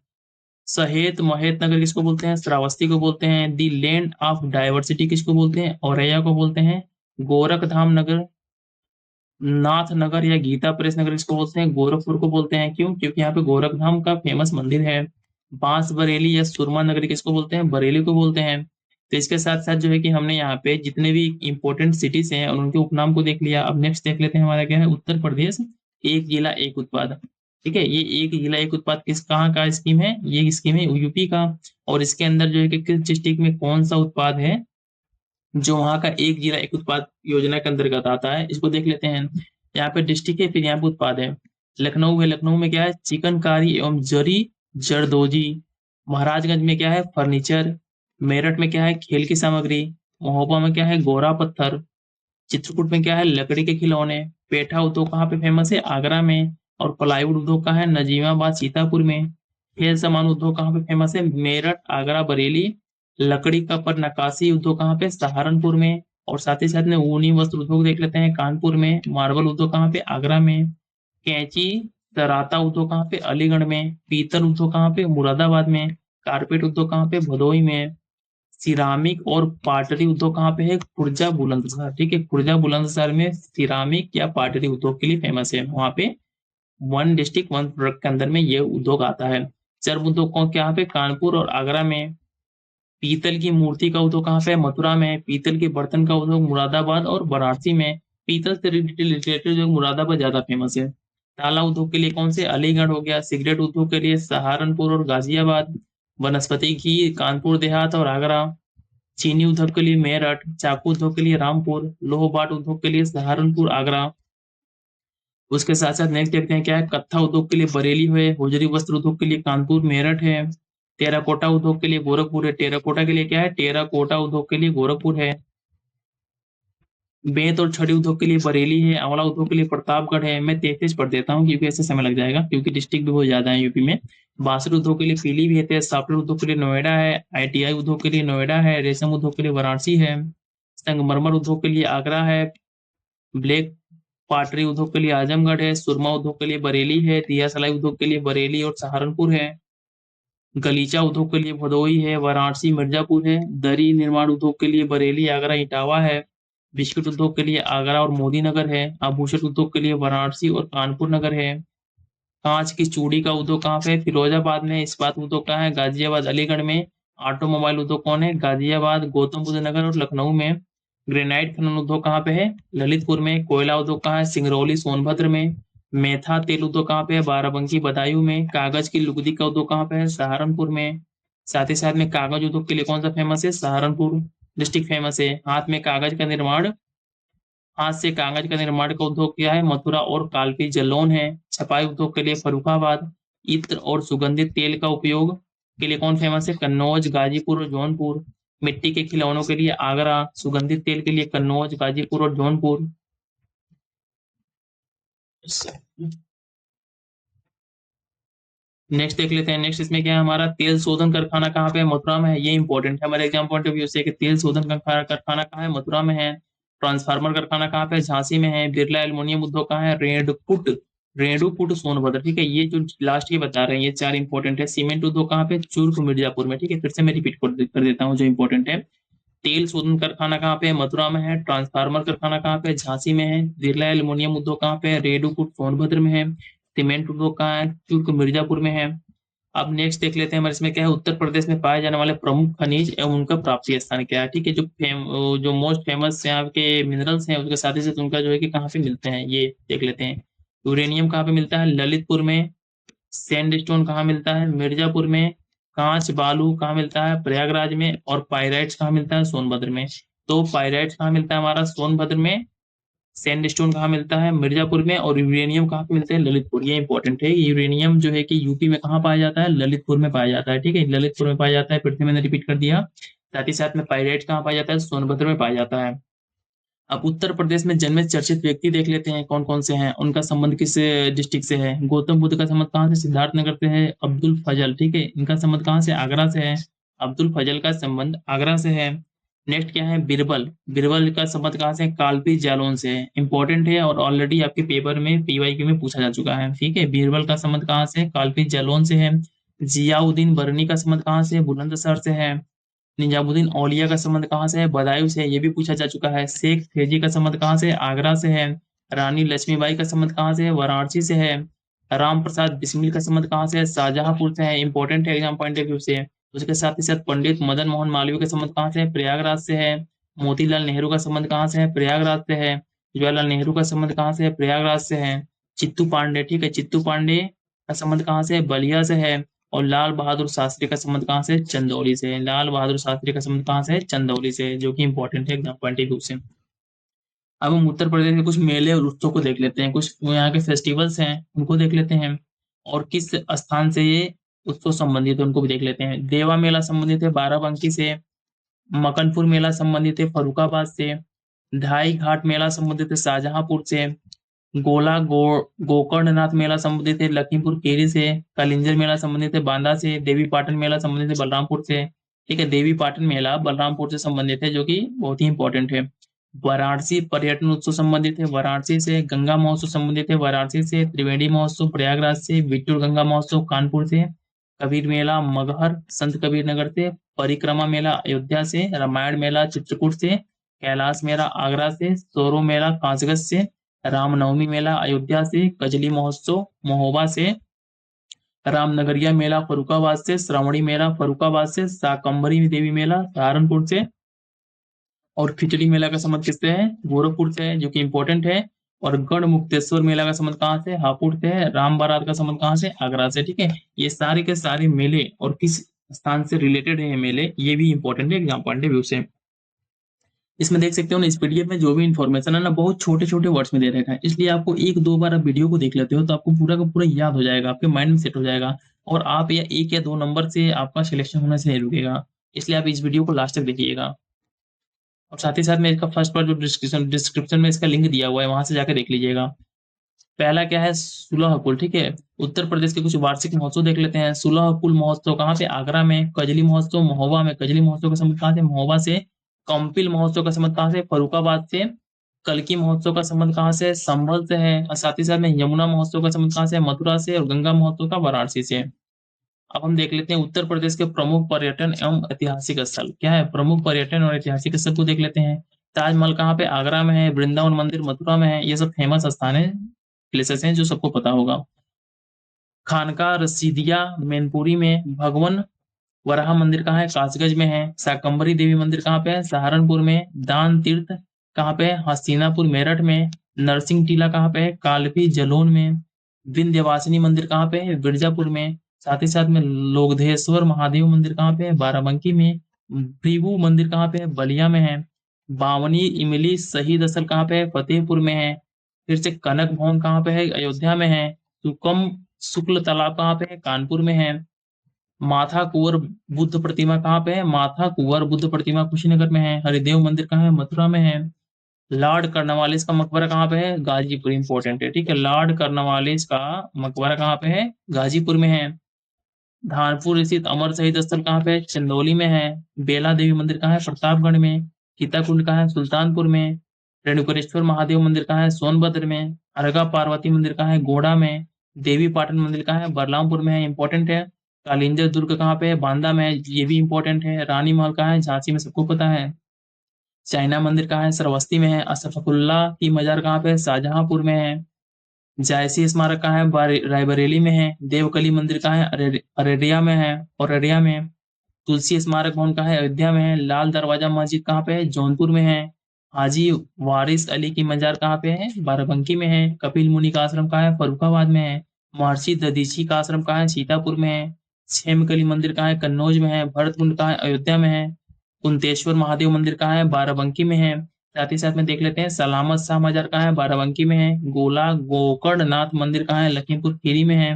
सहेत महेत नगर किसको बोलते हैं? श्रावस्ती को बोलते हैं। दी लैंड ऑफ डाइवर्सिटी किसको बोलते हैं? औरैया को बोलते हैं। गोरखधाम नगर, नाथ नगर या गीता प्रेस नगर किसको बोलते हैं? गोरखपुर को बोलते हैं। क्यों? क्योंकि यहाँ पे गोरखधाम का फेमस मंदिर है। बांस बरेली या सुरमा नगरी किसको बोलते हैं? बरेली को बोलते हैं। तो इसके साथ साथ जो है कि हमने यहाँ पे जितने भी इंपॉर्टेंट सिटीज हैं और उनके उपनाम को देख लिया। अब नेक्स्ट देख लेते हैं हमारा क्या है, उत्तर प्रदेश एक जिला एक उत्पाद। ठीक है, ये एक जिला एक उत्पाद किस कहाँ का स्कीम है? ये स्कीम है यूपी का। और इसके अंदर जो है कि किस डिस्ट्रिक्ट में कौन सा उत्पाद है जो वहां का एक जिला एक उत्पाद योजना के अंतर्गत आता है, इसको देख लेते हैं। यहाँ पे डिस्ट्रिक्ट है, फिर यहाँ पे उत्पाद है। लखनऊ है, लखनऊ में क्या है? चिकनकारी एवं जरी जरदोजी। महाराजगंज में क्या है? फर्नीचर। मेरठ में क्या है? खेल की सामग्री। महोबा में क्या है? गोरा पत्थर। चित्रकूट में क्या है? लकड़ी के खिलौने। पेठा उद्योग कहाँ पे फेमस है? आगरा में। और प्लाईवुड उद्योग कहाँ है? नजीमाबाद सीतापुर में। खेल सामान उद्योग कहाँ पे फेमस है? मेरठ, आगरा, बरेली। लकड़ी का पर नक्काशी उद्योग कहाँ पे? सहारनपुर में। और साथ ही साथ में ऊनी वस्त्र उद्योग देख लेते हैं, कानपुर में। मार्बल उद्योग कहाँ पे? आगरा में। कैंची दराता उद्योग कहाँ पे? अलीगढ़ में। पीतल उद्योग कहाँ पे? मुरादाबाद में। कारपेट उद्योग कहाँ पे? भदोही में। सिरामिक और पाटरी उद्योग कहाँ पे है? खुर्जा बुलंदशहर। ठीक है, खुर्जा बुलंदशहर में सिरामिक या पाटरी उद्योग के लिए फेमस है। वहां पे वन डिस्ट्रिक्ट वन प्रोडक्ट के अंदर में ये उद्योग आता है। चर्म उद्योग कौन क्या पे? कानपुर और आगरा में। पीतल की मूर्ति का उद्योग कहाँ पे? मथुरा में। पीतल के बर्तन का उद्योग मुरादाबाद और वाराणसी में। पीतल से रिलेटेड जो मुरादाबाद ज्यादा फेमस है। ताला उद्योग के लिए कौन से? अलीगढ़ हो गया। सिगरेट उद्योग के लिए सहारनपुर और गाजियाबाद। वनस्पति घी कानपुर देहात और आगरा। चीनी उद्योग के लिए मेरठ। चाकू उद्योग के लिए रामपुर। लोह बाट उद्योग के लिए सहारनपुर, आगरा। उसके साथ साथ नेक्स्ट देखते हैं क्या है, कत्था उद्योग के लिए बरेली है। होजरी वस्त्र उद्योग के लिए कानपुर मेरठ है। टेराकोटा उद्योग के लिए गोरखपुर है। टेराकोटा के लिए क्या है? टेराकोटा उद्योग के लिए गोरखपुर है। बेंत और छड़ी उद्योग के लिए बरेली है। आंवला उद्योग के लिए प्रतापगढ़ है। मैं तेज तेज पढ़ देता हूँ क्योंकि ऐसे समय लग जाएगा, क्योंकि डिस्ट्रिक्ट भी बहुत ज्यादा है यूपी में। बांसुरी उद्योग के लिए पीलीभीत है। सॉफ्टवेयर उद्योग के लिए नोएडा है। आईटीआई उद्योग के लिए नोएडा है। रेशम उद्योग के लिए वाराणसी है। संगमरमर उद्योग के लिए आगरा है। ब्लैक पाटरी उद्योग के लिए आजमगढ़ है। सुरमा उद्योग के लिए बरेली है। दिया सलाई उद्योग के लिए बरेली और सहारनपुर है। गलीचा उद्योग के लिए भदोही है। वाराणसी मिर्जापुर है। दरी निर्माण उद्योग के लिए बरेली, आगरा, इटावा है। बिस्कुट उद्योग के लिए आगरा और मोदी नगर है। आभूषण उद्योग के लिए वाराणसी और कानपुर नगर है। कांच की चूड़ी का उद्योग कहाँ पे है? फिरोजाबाद में। इस्पात उद्योग कहाँ है? गाजियाबाद, अलीगढ़ में। ऑटोमोबाइल उद्योग कौन है? गाजियाबाद, गौतम बुद्ध नगर और लखनऊ में। ग्रेनाइट खनन उद्योग कहाँ पे है? ललितपुर में। कोयला उद्योग कहाँ है? सिंगरौली, सोनभद्र में। मेथा तेल उद्योग कहाँ पे है? बाराबंकी, बदायूं में। कागज की लुगदी का उद्योग कहाँ पे है? सहारनपुर में। साथ ही साथ में कागज उद्योग के लिए कौन सा फेमस है? सहारनपुर डिस्ट्रिक्ट फेमस है। हाथ से कागज का निर्माण का उद्योग क्या है? मथुरा और कालपी जलौन है। छपाई उद्योग के लिए फर्रुखाबाद। इत्र और सुगंधित तेल का उपयोग के लिए कौन फेमस है? कन्नौज, गाजीपुर और जौनपुर। मिट्टी के खिलौनों के लिए आगरा। सुगंधित तेल के लिए कन्नौज, गाजीपुर और जौनपुर। नेक्स्ट देख लेते हैं। नेक्स्ट इसमें क्या है हमारा, तेल शोधन कारखाना कहाँ पे है? मथुरा में है। ये इंपॉर्टेंट है हमारे एग्जाम पॉइंट ऑफ व्यू से कि तेल शोधन कारखाना कहाँ है? मथुरा में है। ट्रांसफार्मर कारखाना कहाँ पे है? झांसी में है। बिरला एल्युमिनियम उद्योग कहाँ है? रेडपुट रेणुकूट सोनभद्र, ठीक है। ये जो लास्ट ये बता रहे हैं, ये 4 इंपॉर्टेंट है। सीमेंट उद्योग कहाँ पे? चूर्क मिर्जापुर में, ठीक है। फिर से मैं रिपीट कर देता हूँ जो इंपॉर्टेंट है। तेल शोधन कारखाना कहाँ पे है? मथुरा में है। ट्रांसफार्मर कारखाना कहाँ पे? झांसी में है। बिरला एल्युमिनियम उद्योग कहाँ पे है? रेणुकूट सोनभद्र में है। सीमेंट उद्योग कहाँ है? चूर्क मिर्जापुर में है। अब नेक्स्ट देख लेते हैं हमारे इसमें क्या है, उत्तर प्रदेश में पाए जाने वाले प्रमुख खनिज एवं उनका प्राप्ति स्थान क्या है, ठीक है। जो मोस्ट फेमस यहाँ के मिनरल्स हैं, उसके साथ ही साथ उनका जो है कि कहाँ पे मिलते हैं ये देख लेते हैं। यूरेनियम कहाँ पे मिलता है? ललितपुर में। सैंडस्टोन कहाँ मिलता है? मिर्जापुर में। कांच बालू कहाँ मिलता है? प्रयागराज में। और पाइराइट्स कहाँ मिलता है? सोनभद्र में। तो पाइराइट्स कहाँ मिलता है हमारा? सोनभद्र में। सैंडस्टोन कहाँ मिलता है? मिर्जापुर में। और यूरेनियम कहाँ पे मिलता है? ललितपुर। ये इंपॉर्टेंट है। यूरेनियम जो है कि यूपी में कहाँ पाया जाता है? ललितपुर में पाया जाता है, ठीक है। ललितपुर में पाया जाता है, फिर से मैंने रिपीट कर दिया। साथ ही साथ में पाइराइट कहाँ पाया जाता है? सोनभद्र में पाया जाता है। अब उत्तर प्रदेश में जन्मे चर्चित व्यक्ति देख लेते हैं कौन कौन से हैं, उनका संबंध किस डिस्ट्रिक्ट से है। गौतम बुद्ध का संबंध कहाँ से? सिद्धार्थनगर से है। अब्दुल फजल, ठीक है, इनका संबंध कहाँ से? आगरा से है। अब्दुल फजल का संबंध आगरा से है। नेक्स्ट क्या है? बिरबल। बिरबल का संबंध कहाँ से? कालपी जालौन से है। इंपॉर्टेंट है और ऑलरेडी आपके पेपर में पीवाईक्यू में पूछा जा चुका है, ठीक है। बिरबल का संबंध कहाँ से? कालपी जालौन से है। जियाउद्दीन बरनी का संबंध कहाँ से? बुलंदशहर से है। निजामुद्दीन औलिया का संबंध कहाँ से है? बदायूं से। ये भी पूछा जा चुका है। शेख फेजी का संबंध कहाँ से? आगरा से है। रानी लक्ष्मीबाई का संबंध कहाँ से है? वाराणसी से है। राम प्रसाद बिस्मिल का संबंध कहाँ से है? शाहजहांपुर से है। इंपॉर्टेंट है एग्जाम पॉइंट ऑफ व्यू से। उसके साथ ही साथ पंडित मदन मोहन मालवीय का संबंध कहाँ से है? प्रयागराज से है। मोतीलाल नेहरू का संबंध कहाँ से है? प्रयागराज से है। जवाहरलाल नेहरू का संबंध कहाँ से है? प्रयागराज से है। चित्तू पांडे, ठीक है, चित्तू पांडे का संबंध कहाँ से है? बलिया से है। और लाल बहादुर शास्त्री का संबंध कहाँ से? चंदौली से। लाल बहादुर शास्त्री का संबंध कहाँ से? चंदौली से, जो कि इंपॉर्टेंट है एग्जाम पॉइंट ऑफ व्यू से। अब हम उत्तर प्रदेश के कुछ मेले और उत्सव को देख लेते हैं, कुछ यहाँ के फेस्टिवल्स हैं उनको देख लेते हैं, और किस स्थान से ये उत्सव संबंधित है उनको भी देख लेते हैं। देवा मेला संबंधित है बाराबंकी से। मकनपुर मेला संबंधित है फरुखाबाद से। ढाई घाट मेला संबंधित है शाहजहांपुर से। गोकर्णनाथ मेला संबंधित है लखीमपुर खीरी से। कलिंजर मेला संबंधित है बांदा से। देवी पाटन मेला संबंधित है बलरामपुर से, ठीक है। देवी पाटन मेला बलरामपुर से संबंधित है, जो कि बहुत ही इंपॉर्टेंट है। वाराणसी पर्यटन उत्सव संबंधित है वाराणसी से। गंगा महोत्सव संबंधित है वाराणसी से। त्रिवेणी महोत्सव प्रयागराज से। बिट्टूर गंगा महोत्सव कानपुर से। कबीर मेला मगहर संत कबीर नगर से। परिक्रमा मेला अयोध्या से। रामायण मेला चित्रकूट से। कैलाश मेला आगरा से। सोरो मेला कासगंज से। रामनवमी मेला अयोध्या से। कजली महोत्सव महोबा से। रामनगरिया मेला फरुखाबाद से। श्रावणी मेला फरुखाबाद से। शाकंभरी देवी मेला सहारनपुर से। और खिचड़ी मेला का संबंध किससे है? गोरखपुर से है, जो कि इंपॉर्टेंट है। और गढ़ मुक्तेश्वर मेला का संबंध कहाँ से? हापुड़ से है। राम बारात का संबंध कहाँ से? आगरा से, ठीक है। ये सारे के सारे मेले और किस स्थान से रिलेटेड है ये मेले, ये भी इंपॉर्टेंट है एग्जाम पॉइंट ऑफ व्यू से। इसमें देख सकते हो ना, इस पीडीएफ में जो भी इन्फॉर्मेशन है ना, बहुत छोटे छोटे वर्ड्स में दे रखा है, इसलिए आपको एक दो बार आप वीडियो को देख लेते हो तो आपको पूरा का पूरा याद हो जाएगा, आपके माइंड में सेट हो जाएगा। और आप या एक या दो नंबर से आपका सिलेक्शन होने से नहीं रुकेगा। इसलिए आप इस वीडियो को लास्ट तक देखिएगा। और साथ ही साथ में इसका फर्स्ट पार्ट जो डिस्क्रिप्शन में इसका लिंक दिया हुआ है, वहां से जाकर देख लीजिएगा। पहला क्या है? सुलह पुल, ठीक है। उत्तर प्रदेश के कुछ वार्षिक महोत्सव देख लेते हैं। सुलह पुल महोत्सव कहाँ पे? आगरा में। कजली महोत्सव महोबा में। कजली महोत्सव का संबंध कहाँ से? महोबा से। कंपिल महोत्सव का संबंध कहाँ से? फरुखाबाद से। कल्की महोत्सव का संबंध कहाँ से? संभल से है। और साथ ही साथ में यमुना महोत्सव का संबंध कहाँ से? मथुरा से। और गंगा महोत्सव का वाराणसी से। अब हम देख लेते हैं उत्तर प्रदेश के प्रमुख पर्यटन एवं ऐतिहासिक स्थल क्या है। प्रमुख पर्यटन और ऐतिहासिक स्थल को देख लेते हैं। ताजमहल कहाँ पे? आगरा में है। वृंदावन मंदिर मथुरा में है। ये सब फेमस स्थान है, प्लेसेस हैं जो सबको पता होगा। खानका रसीदिया मैनपुरी में। भगवान वराह मंदिर कहाँ है? कासगंज में है। शाकंभरी देवी मंदिर कहाँ पे है? सहारनपुर में। दान तीर्थ कहाँ पे है? हस्तिनापुर मेरठ में। नरसिंह टीला कहाँ पे है? कालपी जलोन में। विंध्यवासिनी मंदिर कहाँ पे है? बिरजापुर में। साथ ही साथ में लोकधेश्वर महादेव मंदिर कहाँ पे है? बाराबंकी में। भृगु मंदिर कहाँ पे है? बलिया में है। बावनी इमली शहीद स्थल कहाँ पे है? फतेहपुर में है। फिर से कनक भवन कहाँ पे है? अयोध्या में है। सुकम शुक्ल तालाब कहाँ पे है? कानपुर में है। माथा कुंवर बुद्ध प्रतिमा कहाँ पे है? माथा कुंवर बुद्ध प्रतिमा कुशीनगर में है। हरिदेव मंदिर कहाँ है? मथुरा में है। लॉर्ड कर्नवालिस का मकबरा कहाँ पे है? गाजीपुर। इंपॉर्टेंट है, ठीक है। लॉर्ड कर्नवालिस का मकबरा कहाँ पे है? गाजीपुर में है। धानपुर स्थित अमर शहीद स्थल कहाँ पे है? चंदौली में है। बेला देवी मंदिर कहाँ है? प्रतापगढ़ में। सीताकुंड कहाँ है? सुल्तानपुर में। रेणुकरेश्वर महादेव मंदिर कहाँ है? सोनभद्र में। अर्घा पार्वती मंदिर कहाँ है? गोड़ा में। देवी पाटन मंदिर कहाँ है? बलरामपुर में है, इंपॉर्टेंट है। कालिंजर दुर्ग कहाँ पे है? बांदा में है, ये भी इंपॉर्टेंट है। रानी महल कहाँ है? झांसी में, सबको पता है। चाइना मंदिर कहाँ है? श्रावस्ती में है। अशफाकुल्ला की मजार कहाँ पे है? शाहजहांपुर में है। जायसी स्मारक कहाँ है? रायबरेली में है। देवकली मंदिर कहाँ है? अरेरिया में है, औरैया में। तुलसी स्मारक भवन कहाँ है? अयोध्या में है। लाल दरवाजा मस्जिद कहाँ पे है? जौनपुर में है। हाजी वारिस अली की मजार कहाँ पे है? बाराबंकी में है। कपिल मुनि का आश्रम कहाँ है? फर्रुखाबाद में है। महर्षि दधीची का आश्रम कहाँ है? सीतापुर में है। क्षेमकली मंदिर कहाँ है? कन्नौज में है। भरतकुंड कहाँ है? अयोध्या में है। कुंतेश्वर महादेव मंदिर कहाँ है? बाराबंकी में है। साथ ही साथ में देख लेते हैं सलामत शाह मजार कहाँ है? बाराबंकी में है। गोला गोकर्णनाथ मंदिर कहाँ है? लखीमपुर खीरी में है।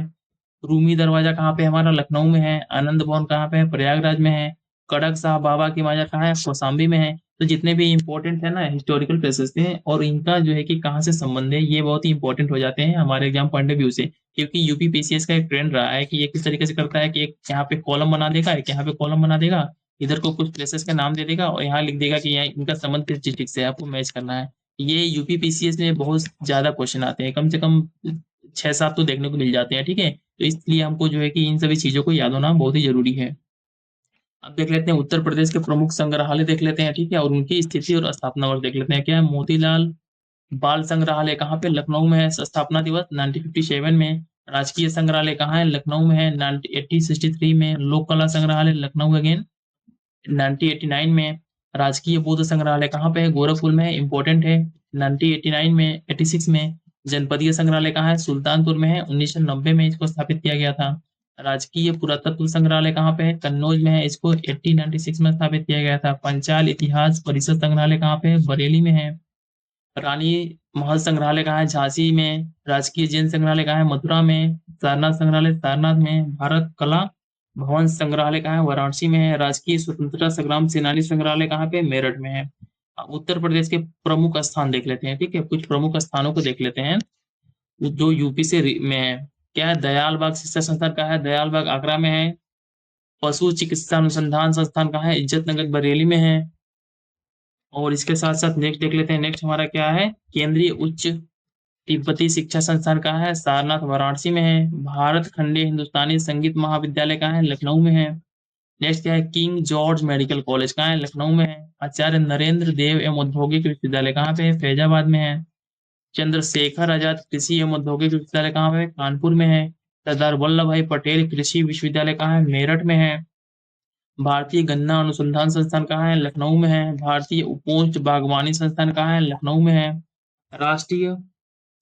रूमी दरवाजा कहाँ पे? हमारा लखनऊ में है। आनंद भवन कहाँ पे है? प्रयागराज में है। कड़क साहब बाबा की मजार कहाँ है? कौशाम्बी में है। तो जितने भी इंपॉर्टेंट है ना हिस्टोरिकल प्लेसेस थे, और इनका जो है कि कहाँ से संबंध है, ये बहुत ही इंपॉर्टेंट हो जाते हैं हमारे एग्जाम पॉइंट ऑफ व्यू से। क्योंकि यूपी पीसीएस का एक ट्रेंड रहा है कि ये किस तरीके से करता है कि एक यहाँ पे कॉलम बना देगा, एक यहाँ पे कॉलम बना देगा, इधर को कुछ प्लेसेस का नाम दे देगा और यहाँ लिख देगा कि यहाँ इनका संबंध किस डिस्ट्रिक्ट से है, आपको मैच करना है। ये यूपी पीसीएस में बहुत ज्यादा क्वेश्चन आते हैं, कम से कम 6-7 तो देखने को मिल जाते हैं, ठीक है। तो इसलिए हमको जो है कि इन सभी चीजों को याद होना बहुत ही जरूरी है। अब देख लेते हैं उत्तर प्रदेश के प्रमुख संग्रहालय देख लेते हैं, ठीक है, और उनकी स्थिति और स्थापना वर्ष देख लेते हैं। क्या है? मोतीलाल बाल संग्रहालय कहाँ पे? लखनऊ में है। स्थापना दिवस 1957 में। राजकीय संग्रहालय कहाँ है? लखनऊ में है। 1863 में। लोक कला संग्रहालय लखनऊ अगेन 1989 में। राजकीय बौद्ध संग्रहालय कहाँ पे है? गोरखपुर में है, इंपॉर्टेंट है। 1989 में 86 में। जनपदीय संग्रहालय कहाँ है? सुल्तानपुर में है। 1990 में इसको स्थापित किया गया था। राजकीय पुरातत्व संग्रहालय कहाँ पे है? कन्नौज में है। इसको 1896 में स्थापित किया गया था। पंचाल इतिहास परिषद संग्रहालय कहाँ पे है? बरेली में है। रानी महल संग्रहालय कहाँ है? झांसी में। राजकीय जैन संग्रहालय कहाँ है? मथुरा में। सारनाथ संग्रहालय सारनाथ में। भारत कला भवन संग्रहालय कहाँ है? वाराणसी में है। राजकीय स्वतंत्रता संग्राम सेनानी संग्रहालय कहाँ पे? मेरठ में है। अब उत्तर प्रदेश के प्रमुख स्थान देख लेते हैं, ठीक है, कुछ प्रमुख स्थानों को देख लेते हैं जो यूपी से में है। क्या है? दयाल बाग शिक्षा संस्थान कहाँ है? दयाल बाग आगरा में है। पशु चिकित्सा अनुसंधान संस्थान कहाँ है? इज्जत नगर बरेली में है। और इसके साथ साथ नेक्स्ट देख लेते हैं। नेक्स्ट हमारा क्या है? केंद्रीय उच्च तिब्बती शिक्षा संस्थान कहाँ है? सारनाथ वाराणसी में है। भारत खंडीय हिंदुस्तानी संगीत महाविद्यालय कहाँ है? लखनऊ में है। नेक्स्ट क्या है? किंग जॉर्ज मेडिकल कॉलेज कहाँ है? लखनऊ में है। आचार्य नरेंद्र देव एवं औद्योगिक विश्वविद्यालय कहाँ पे है? फैजाबाद में है। चंद्रशेखर आजाद कृषि एवं औद्योगिक विश्वविद्यालय कहाँ पे है? कानपुर में है। सरदार वल्लभ भाई पटेल कृषि विश्वविद्यालय कहाँ है? मेरठ में है। भारतीय गन्ना अनुसंधान संस्थान कहाँ है? लखनऊ में है। भारतीय उपोष्ण बागवानी संस्थान कहाँ है? लखनऊ में है। राष्ट्रीय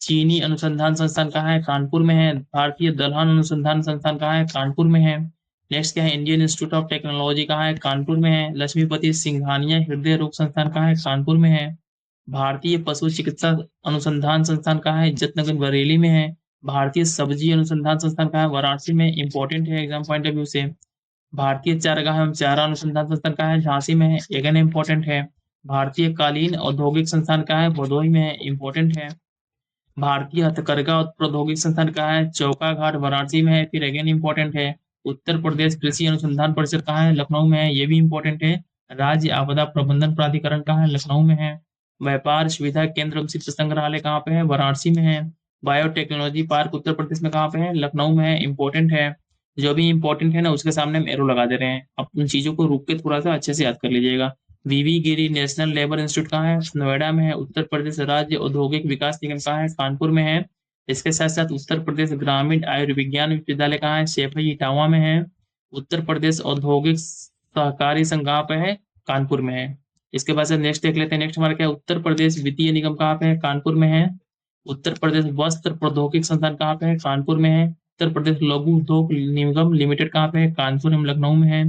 चीनी अनुसंधान संस्थान कहाँ है? कानपुर में है। भारतीय दलहन अनुसंधान संस्थान कहाँ है? कानपुर में है। नेक्स्ट क्या है? इंडियन इंस्टीट्यूट ऑफ टेक्नोलॉजी कहाँ है? कानपुर में है। लक्ष्मीपति सिंघानिया हृदय रोग संस्थान कहाँ है? कानपुर में है। भारतीय पशु चिकित्सा अनुसंधान संस्थान कहाँ है? इज्जतनगर बरेली में है। भारतीय सब्जी अनुसंधान संस्थान कहाँ है? वाराणसी में। इंपॉर्टेंट है एग्जाम पॉइंट ऑफ व्यू से। भारतीय चारागाह एवं चारा अनुसंधान संस्थान कहाँ है? झांसी में है, अगेन इंपॉर्टेंट है। भारतीय कालीन औद्योगिक संस्थान कहाँ है? भदोही में है, इंपॉर्टेंट है। भारतीय हथकरघा और प्रौद्योगिक संस्थान कहाँ है? चौका घाट वाराणसी में है, फिर अगेन इंपॉर्टेंट है। उत्तर प्रदेश कृषि अनुसंधान परिषद कहाँ है? लखनऊ में है, ये भी इंपॉर्टेंट है। राज्य आपदा प्रबंधन प्राधिकरण कहाँ है? लखनऊ में है। व्यापार सुविधा केंद्र एवं शिल्प संग्रहालय कहाँ पे है? वाराणसी में है। बायोटेक्नोलॉजी पार्क उत्तर प्रदेश में कहाँ पे है? लखनऊ में है, इंपॉर्टेंट है। जो भी इंपॉर्टेंट है ना उसके सामने हम एरो लगा दे रहे हैं, आप उन चीजों को रुक के थोड़ा सा अच्छे से याद कर लीजिएगा। वीवी गिरी नेशनल लेबर इंस्टीट्यूट कहाँ है? नोएडा में है। उत्तर प्रदेश राज्य औद्योगिक विकास निगम कहाँ है? कानपुर में है। इसके साथ साथ उत्तर प्रदेश ग्रामीण आयुर्विज्ञान विश्वविद्यालय कहाँ है? सैफई इटावा में है। उत्तर प्रदेश औद्योगिक सहकारी संघ कहाँ पे है? कानपुर में है। इसके बाद से नेक्स्ट देख लेते हैं। नेक्स्ट हमारा क्या है? उत्तर प्रदेश वित्तीय निगम कहाँ पे है? कानपुर में है। उत्तर प्रदेश वस्त्र प्रौद्योगिक संस्थान कहाँ पे है? कानपुर में है। उत्तर प्रदेश लघु उद्योग निगम लिमिटेड कहाँ पे है? कानपुर एवं लखनऊ में है।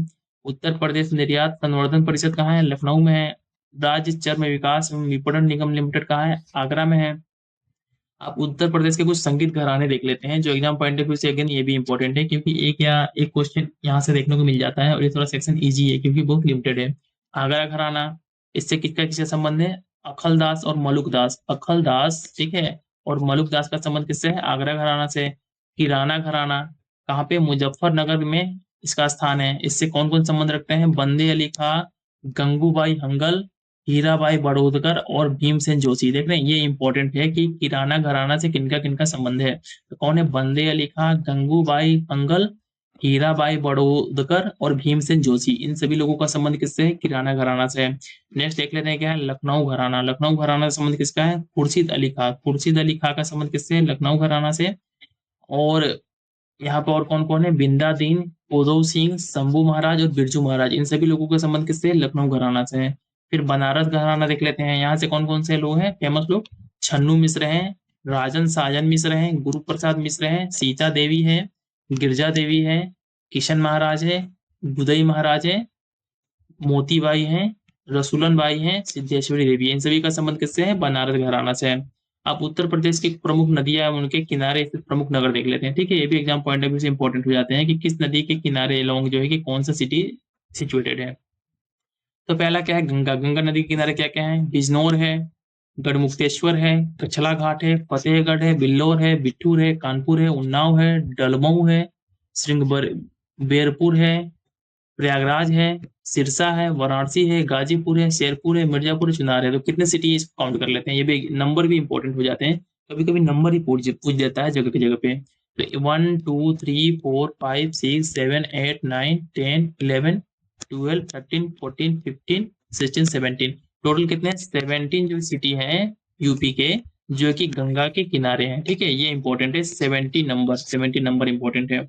उत्तर प्रदेश निर्यात संवर्धन परिषद कहाँ है? लखनऊ में है। राज्य चर्म विकास एवं विपणन निगम लिमिटेड कहाँ है? आगरा में है। आप उत्तर प्रदेश के कुछ संगीत घराने देख लेते हैं जो एग्जाम पॉइंट ऑफ व्यू से अगेन ये भी इंपॉर्टेंट है, क्योंकि एक क्वेश्चन यहाँ से देखने को मिल जाता है और ये थोड़ा सेक्शन इजी है क्योंकि बहुत लिमिटेड है। आगरा घराना, इससे किसका किसका संबंध है? अखल दास और मलुक दास। अखल दास, ठीक है, और मलुक दास का संबंध किससे है? आगरा घराना से। किराना घराना कहाँ पे? मुजफ्फरनगर में इसका स्थान है। इससे कौन कौन संबंध रखते हैं? बंदे अली खां, गंगूबाई हंगल, हीराबाई बड़ौदकर और भीमसेन जोशी। देख रहे हैं, ये इंपॉर्टेंट है कि किराना घराना से किनका किनका संबंध है। तो कौन है? बंदे अली खां, गंगूबाई पंगल, हीराबाई बड़ौदकर और भीमसेन जोशी। इन सभी लोगों का संबंध किससे है? किराना घराना से है। नेक्स्ट देख लेते हैं क्या है, लखनऊ घराना। लखनऊ घराना का संबंध किसका है? खुर्शीद अली खां। खुर्शीद अली खां का संबंध किससे है? लखनऊ घराना से। और यहाँ पर और कौन कौन है? बिंदा दीन, उदय सिंह, शंभू महाराज और बिरजू महाराज। इन सभी लोगों का संबंध किससे है? लखनऊ घराना से है। फिर बनारस घराना देख लेते हैं, यहाँ से कौन कौन से लोग हैं फेमस लोग? छन्नू मिश्र हैं, राजन साजन मिश्र हैं, गुरु प्रसाद मिश्र हैं, सीता देवी है, गिरजा देवी है, किशन महाराज है, गुदई महाराज है, मोतीबाई हैं, रसूलन बाई हैं, सिद्धेश्वरी देवी। इन सभी का संबंध किससे है? बनारस घराना से है। आप उत्तर प्रदेश की प्रमुख नदियां उनके किनारे स्थित प्रमुख नगर देख लेते हैं। ठीक है, ये भी एग्जाम पॉइंट ऑफ व्यू से इंपॉर्टेंट हो जाते हैं कि किस नदी के किनारे अलोंग जो है कि कौन सा सिटी सिचुएटेड है। तो पहला क्या है? गंगा। गंगा नदी के किनारे क्या क्या है? बिजनौर है, गढ़मुक्तेश्वर है, कछला घाट है, फतेहगढ़ है, बिल्लौर है, बिठूर है, कानपुर है, उन्नाव है, डलमऊ है, बेरपुर है, प्रयागराज है, सिरसा है, वाराणसी है, गाजीपुर है, शेरपुर है, मिर्जापुर है, चुनार है। तो कितने सिटी इसको काउंट कर लेते हैं। ये भी नंबर भी इंपॉर्टेंट हो जाते हैं, कभी कभी नंबर ही पूछ देता है जगह की जगह पे। तो 1 2 3 4 5 6 7 8 9 10 11 12 13 14 15 16 17 टोटल कितने? 17 जो सिटी है यूपी के, जो कि गंगा के किनारे हैं। ठीक है, ये इंपॉर्टेंट है। 70 नंबर इंपॉर्टेंट है।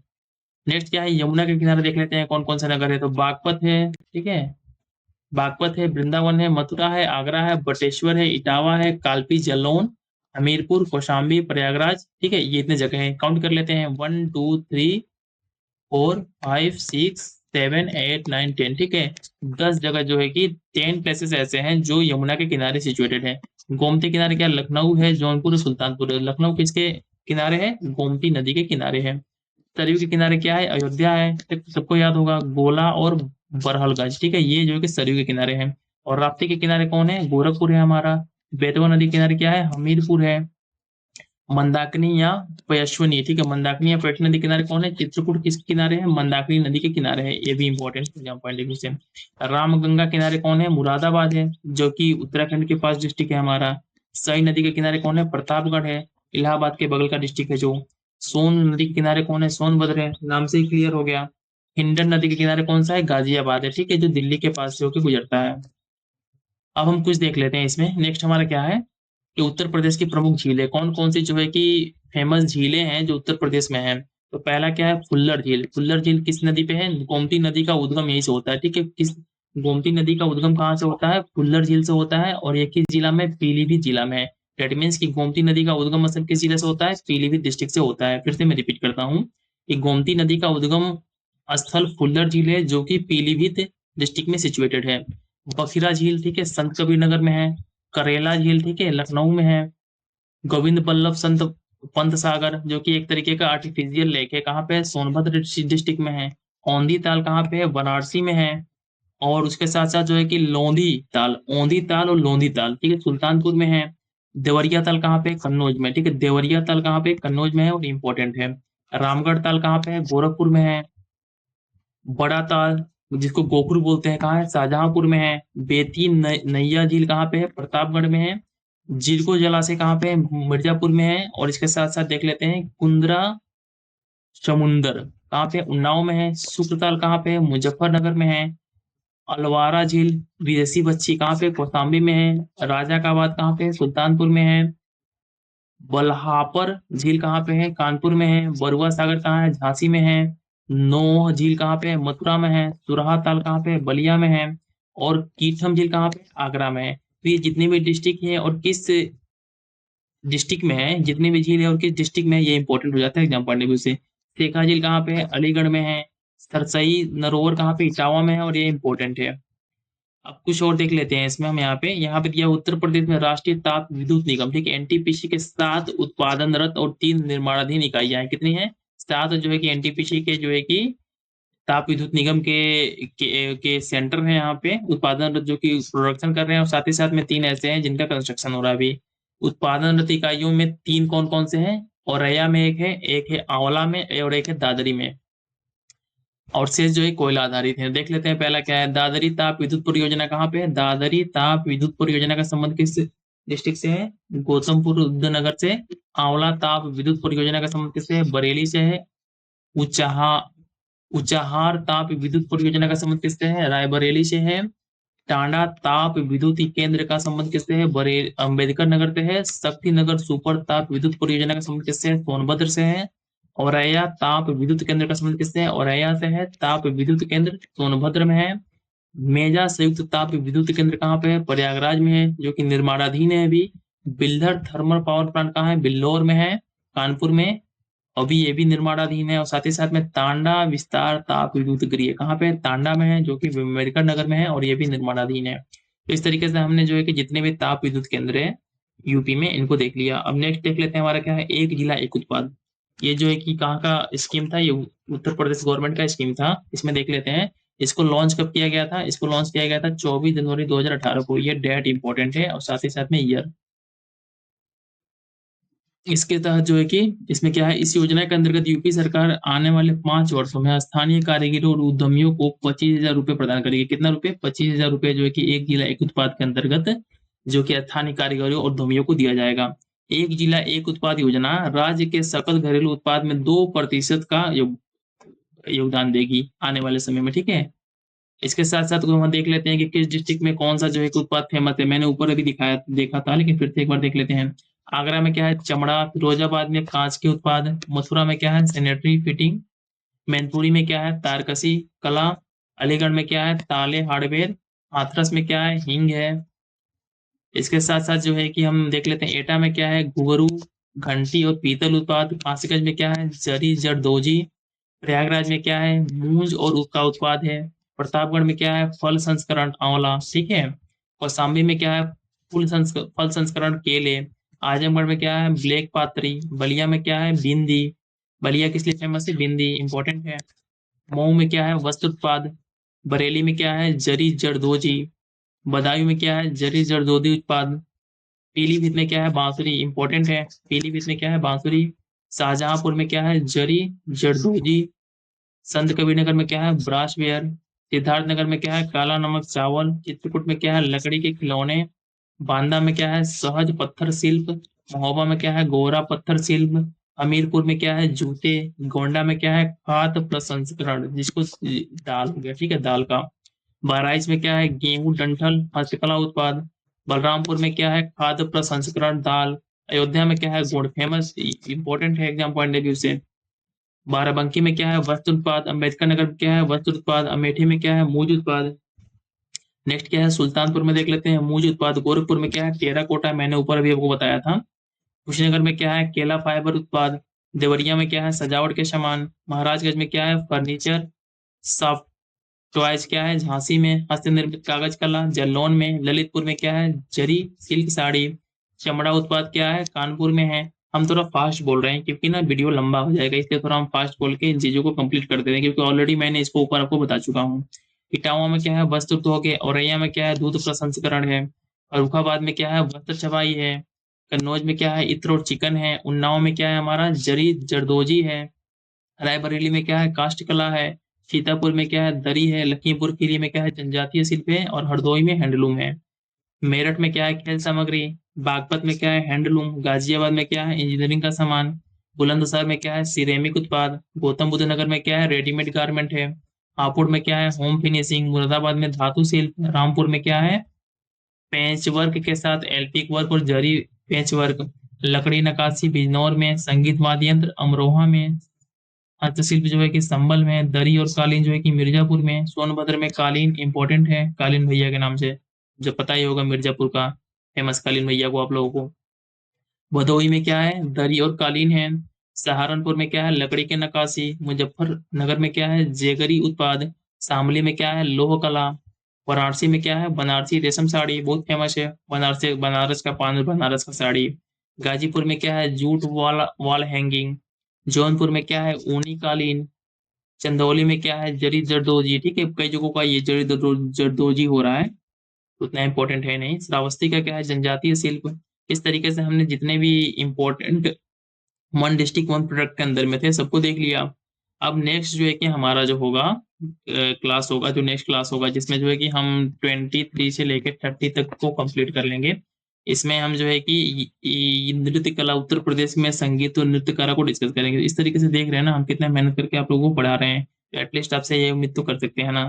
नेक्स्ट क्या है? यमुना के किनारे देख लेते हैं कौन कौन सा नगर है। तो बागपत है, ठीक है, बागपत है, वृंदावन है, मथुरा है, आगरा है, बटेश्वर है, इटावा है, कालपी, जलौन, हमीरपुर, कौशाम्बी, प्रयागराज। ठीक है, ये इतने जगह हैं, काउंट कर लेते हैं। 1 2 3 4 5 6 7 8 9 10। ठीक है, 10 जगह जो है कि 10 प्लेसेस ऐसे हैं जो यमुना के किनारे सिचुएटेड है। गोमती किनारे क्या? लखनऊ है, जौनपुर, सुल्तानपुर है। लखनऊ किसके किनारे है? गोमती नदी के किनारे है। सरयू के किनारे क्या है? अयोध्या है, सबको याद होगा, गोला और बरहलगंज। ठीक है, ये जो है कि सरयू के किनारे हैं। और राप्ती के किनारे कौन है? गोरखपुर है हमारा। बेतवा नदी के किनारे क्या है? हमीरपुर है। मंदाकिनी या पयस्विनी, ठीक है, मंदाकिनी या पयस्विनी नदी के किनारे कौन है? चित्रकूट किसके किनारे है? मंदाकिनी नदी के किनारे है। ये भी इंपॉर्टेंट एग्जाम पॉइंट से। रामगंगा किनारे कौन है? मुरादाबाद है, जो कि उत्तराखंड के पास डिस्ट्रिक्ट है हमारा। सई नदी के किनारे कौन है? प्रतापगढ़ है, इलाहाबाद के बगल का डिस्ट्रिक्ट है जो। सोन नदी के किनारे कौन है? सोनभद्र है, नाम से ही क्लियर हो गया। हिंडन नदी के किनारे कौन सा है? गाजियाबाद है, ठीक है, जो दिल्ली के पास से होकर गुजरता है। अब हम कुछ देख लेते हैं इसमें। नेक्स्ट हमारा क्या है कि उत्तर प्रदेश की प्रमुख झीलें कौन कौन सी जो है कि फेमस झीलें हैं जो उत्तर प्रदेश में हैं। तो पहला क्या है? फुल्लर झील। फुल्लर झील किस नदी पे है? गोमती नदी का उद्गम यहीं से होता है। ठीक है, किस गोमती नदी का उद्गम कहाँ से होता है? फुल्लर झील से होता है। और ये किस जिला में? पीलीभीत जिला में है। डेट मीन्स कि गोमती नदी का उद्गम असल किस जिले से होता है? पीलीभीत डिस्ट्रिक्ट से होता है। फिर से मैं रिपीट करता हूँ कि गोमती नदी का उद्गम स्थल फुल्लर झील है, जो कि पीलीभीत डिस्ट्रिक्ट में सिचुएटेड है। बखिरा झील, ठीक है, संत कबीर नगर में है। करेला झील, ठीक है, लखनऊ में है। गोविंद बल्लभ संत पंत सागर, जो कि एक तरीके का आर्टिफिशियल लेक है, कहाँ पे है? सोनभद्र डिस्ट्रिक्ट में है। औंधी ताल कहाँ पे है? वाराणसी में है। और उसके साथ साथ जो है कि लोंधी ताल, औंधी ताल और लोंधी ताल, ठीक है, सुल्तानपुर में है। देवरिया ताल कहाँ पे? कन्नौज में। ठीक है, देवरिया ताल कहाँ पे? कन्नौज में है और इम्पोर्टेंट है। रामगढ़ ताल कहाँ पे है? गोरखपुर में है। बड़ा ताल, जिसको गोकुल बोलते हैं, कहाँ है? शाहजहांपुर में है। बेती नैया झील कहाँ पे है? प्रतापगढ़ में है। जीरको जलाशय कहाँ पे है? मिर्जापुर में है। और इसके साथ साथ देख लेते हैं कुंद्रा समुंदर कहाँ पे? उन्नाव में है। शुक्रताल कहाँ पे है? मुजफ्फरनगर में है। अलवारा झील विदेशी बच्ची कहाँ पे? कौशाम्बी में है। राजा का आबाद कहाँ पे है? सुल्तानपुर में है। बल्हापर झील कहाँ पे है? कानपुर में है। बरुआ सागर कहाँ है? झांसी में है। नोह झील कहाँ पे है? मथुरा में है। सुरहा ताल कहाँ पे है? बलिया में है। और कीठम झील कहाँ पे? आगरा में है। तो ये जितने भी डिस्ट्रिक्ट हैं और किस डिस्ट्रिक्ट में है, जितनी भी झील है और किस डिस्ट्रिक्ट में है, ये इंपॉर्टेंट हो जाता है एग्जाम पॉइंट ऑफ व्यू से। शेखा झील कहाँ पे है? अलीगढ़ में है। सरसई नरोवर कहाँ पे? इटावा में है और ये इंपॉर्टेंट है। अब कुछ और देख लेते हैं इसमें हम। यहाँ पे दिया उत्तर प्रदेश में राष्ट्रीय ताप विद्युत निगम, ठीक है, एनटीपीसी के 7 उत्पादनरत और 3 निर्माणाधीन इकाइयां हैं। कितनी है? 7 जो है कि एनटीपीसी के जो है कि ताप विद्युत निगम के सेंटर हैं यहाँ पे उत्पादनरत, जो कि प्रोडक्शन कर रहे हैं। और साथ ही साथ में 3 ऐसे हैं जिनका कंस्ट्रक्शन हो रहा है अभी। उत्पादनरत इकाइयों में 3 कौन कौन से हैं? औरैया में एक है आंवला में और एक है दादरी में। और शेष जो है कोयला आधारित है। देख लेते हैं पहला क्या है। दादरी ताप विद्युत परियोजना कहाँ पे है? दादरी ताप विद्युत परियोजना का संबंध किस डिस्ट्रिक्ट से है? गौतमपुर बुद्धनगर से। आंवला ताप विद्युत परियोजना का संबंध किससे है? बरेली से है। उचाहा उचाहार ताप विद्युत परियोजना का संबंध किससे है? रायबरेली से है। टांडा ताप विद्युत केंद्र का संबंध किससे है? अंबेडकर नगर से है। शक्ति नगर सुपर ताप विद्युत परियोजना का संबंध किससे है? सोनभद्र से है। औरैया ताप विद्युत केंद्र का संबंध किससे है? औरैया से है। ताप विद्युत केंद्र सोनभद्र में है। मेजा संयुक्त ताप विद्युत केंद्र कहाँ पे है? प्रयागराज में है, जो कि निर्माणाधीन है अभी। बिल्हर थर्मल पावर प्लांट कहाँ है? बिल्लौर में है, कानपुर में। अभी ये भी निर्माणाधीन है। और साथ ही साथ में तांडा विस्तार ताप विद्युत गृह कहाँ पे है? तांडा में है, जो कि अम्बेडकर नगर में है, और ये भी निर्माणाधीन है। तो इस तरीके से हमने जो है कि जितने भी ताप विद्युत केंद्र है यूपी में, इनको देख लिया। अब नेक्स्ट देख लेते हैं हमारा क्या है। एक जिला एक उत्पाद। ये जो है कि कहाँ का स्कीम था? ये उत्तर प्रदेश गवर्नमेंट का स्कीम था। इसमें देख लेते हैं इसको लॉन्च कब किया गया था। इसको लॉन्च किया गया था 24 जनवरी 2018 को। ये डेट इंपॉर्टेंट है, और साथ ही साथ में ईयर। इसके तहत जो है कि इसमें क्या है, इस योजना के अंतर्गत यूपी सरकार आने वाले 5 वर्षों में स्थानीय कारीगरों और उद्यमियों को 25,000 रुपए प्रदान करेगी। कितना रुपए? 25,000 रुपए जो है कि एक जिला एक उत्पाद के अंतर्गत, जो कि स्थानीय कारीगरों और उद्यमियों को दिया जाएगा। एक जिला एक उत्पाद योजना राज्य के सकल घरेलू उत्पाद में 2% का योगदान देगी आने वाले समय में। ठीक है। इसके साथ साथ हम देख लेते हैं कि किस डिस्ट्रिक्ट में कौन सा जो है कि उत्पाद फेमस है। मैंने ऊपर अभी दिखाया देखा था, लेकिन फिर से एक बार देख लेते हैं। आगरा में क्या है? चमड़ा। फिरोजाबाद में कांच के उत्पाद। मथुरा में क्या है? Sanitary fitting. मैनपुरी में क्या है? तारकसी कला। अलीगढ़ में क्या है? ताले हार्डवेयर। हाथरस में क्या है? हींग है। इसके साथ साथ जो है कि हम देख लेते हैं एटा में क्या है? घुंघरू घंटी और पीतल उत्पाद। काशीगंज में क्या है? जरी जरदोजी। प्रयागराज में क्या है? मूंज और उसका उत्पाद है। प्रतापगढ़ में क्या है? फल संस्करण आंवला। ठीक है। कौशाम्बी में क्या है? फल संस्करण केले। आजमगढ़ में क्या है? ब्लैक पात्री। बलिया में क्या है? बिंदी। बलिया किस लिए फेमस है? बिंदी इंपॉर्टेंट है। मऊ में क्या है? वस्त्र उत्पाद। बरेली में क्या है? जरी जरदोजी। बदायूं में क्या है? जरी जरदोजी उत्पाद। पीलीभीत में क्या है? बांसुरी इंपॉर्टेंट है। पीलीभीत में क्या है? बांसुरी। शाहजहांपुर में क्या है? जरी जरदोजी। संत कबीरनगर में क्या है? ब्रासवेयर। सिद्धार्थनगर में क्या है? काला नमक चावल। चित्रकूट में क्या है? लकड़ी के खिलौने। बांदा में क्या है? सहज पत्थर शिल्प। महोबा में क्या है? गोरा पत्थर शिल्प। हमीरपुर में क्या है? जूते। गोंडा में क्या है? खाद्य प्रसंस्करण, जिसको दाल हो गया, ठीक है, दाल का। बहराइच में क्या है? गेहूं डंठल हस्तकला उत्पाद। बलरामपुर में क्या है? खाद्य प्रसंस्करण दाल। अयोध्या में क्या है? गुड़ फेमस इंपॉर्टेंट है एग्जाम पॉइंट ऑफ व्यू से। बाराबंकी में क्या है? वस्त्र उत्पाद। अम्बेडकर नगर में क्या है? वस्त्र उत्पाद। अमेठी में क्या है? मूज उत्पाद। नेक्स्ट क्या है? सुल्तानपुर में देख लेते हैं मूज उत्पाद। गोरखपुर में क्या है? टेराकोटा, मैंने ऊपर अभी आपको बताया था। कुशीनगर में क्या है? केला फाइबर उत्पाद। देवरिया में क्या है? सजावट के सामान। महाराजगंज में क्या है? फर्नीचर। सॉफ्ट टॉयज क्या है? झांसी में हस्तनिर्मित कागज कला। जालौन में। ललितपुर में क्या है? जरी सिल्क साड़ी। चमड़ा उत्पाद क्या है? कानपुर में है। हम थोड़ा फास्ट बोल रहे हैं क्योंकि ना वीडियो लंबा हो जाएगा, इसलिए थोड़ा हम फास्ट बोल के इन चीजों को कंप्लीट कर दे रहे हैं, क्योंकि ऑलरेडी मैंने इसको ऊपर आपको बता चुका हूँ। इटावा में क्या है? वस्त्र उद्योग है। औरैया में क्या है? दूध प्रसंस्करण है। फर्रुखाबाद में क्या है? वस्त्र छपाई है। कन्नौज में क्या है? इत्र और चिकन है। उन्नाव में क्या है हमारा? जरी जरदोजी है। रायबरेली में क्या है? काष्ठ कला है। सीतापुर में क्या है? दरी है। लखीमपुर खीरी में क्या है? जनजातीय शिल्प है। और हरदोई में हैंडलूम है। मेरठ में क्या है? खेल सामग्री। बागपत में क्या है? हैंडलूम। गाजियाबाद में क्या है? इंजीनियरिंग का सामान। बुलंदशहर में क्या है? सिरेमिक उत्पाद। गौतम बुद्ध नगर में क्या है? रेडीमेड गारमेंट है। हापुड़ में क्या है? Home finishing. मुरादाबाद में धातु शिल्प। रामपुर में क्या है? पेंच वर्क के साथ एल्पिक वर्क और जरी पेंच वर्क। लकड़ी नक्काशी बिजनौर में। संगीत वाद्य यंत्र अमरोहा में। हस्तशिल्प जो है कि संबल में। दरी और कालीन जो है कि मिर्जापुर में। सोनभद्र में कालीन इंपॉर्टेंट है, कालीन भैया के नाम से, जो पता ही होगा मिर्जापुर का फेमस कालीन भैया को आप लोगों को। भदोही में क्या है? दरी और कालीन है। सहारनपुर में क्या है? लकड़ी के नक्काशी। मुजफ्फरनगर में क्या है? जेगरी उत्पाद। शामली में क्या है? लोह कला। वाराणसी में क्या है? बनारसी रेशम साड़ी बहुत फेमस है। बनारसी बनारस का पान, बनारस का साड़ी। गाजीपुर में क्या है? Jute wall hanging. जौनपुर में क्या है? ऊनी कालीन। चंदौली में क्या है? जरी जरदोजी। ठीक है, कई जगहों का ये जरदोजी हो रहा है, उतना इंपॉर्टेंट है नहीं। श्रावस्ती का क्या है? जनजातीय शिल्प। इस तरीके से हमने जितने भी important one district one product के अंदर में थे सबको देख लिया। अब नेक्स्ट जो है कि हमारा जो होगा क्लास होगा, जो नेक्स्ट क्लास होगा, जिसमें जो है कि हम 23 से लेकर 30 तक को कंप्लीट कर लेंगे। इसमें हम जो है कि नृत्य कला उत्तर प्रदेश में संगीत और नृत्य कला को डिस्कस करेंगे। इस तरीके से देख रहे हैं ना हम कितना मेहनत करके आप लोगों को पढ़ा रहे हैं। तो एटलीस्ट आपसे ये उम्मीद तो कर सकते हैं ना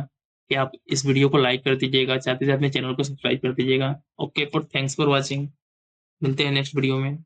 कि आप इस वीडियो को लाइक कर दीजिएगा, साथ ही साथ में चैनल को सब्सक्राइब कर दीजिएगा। Okay, for thanks for watching. मिलते हैं नेक्स्ट वीडियो में।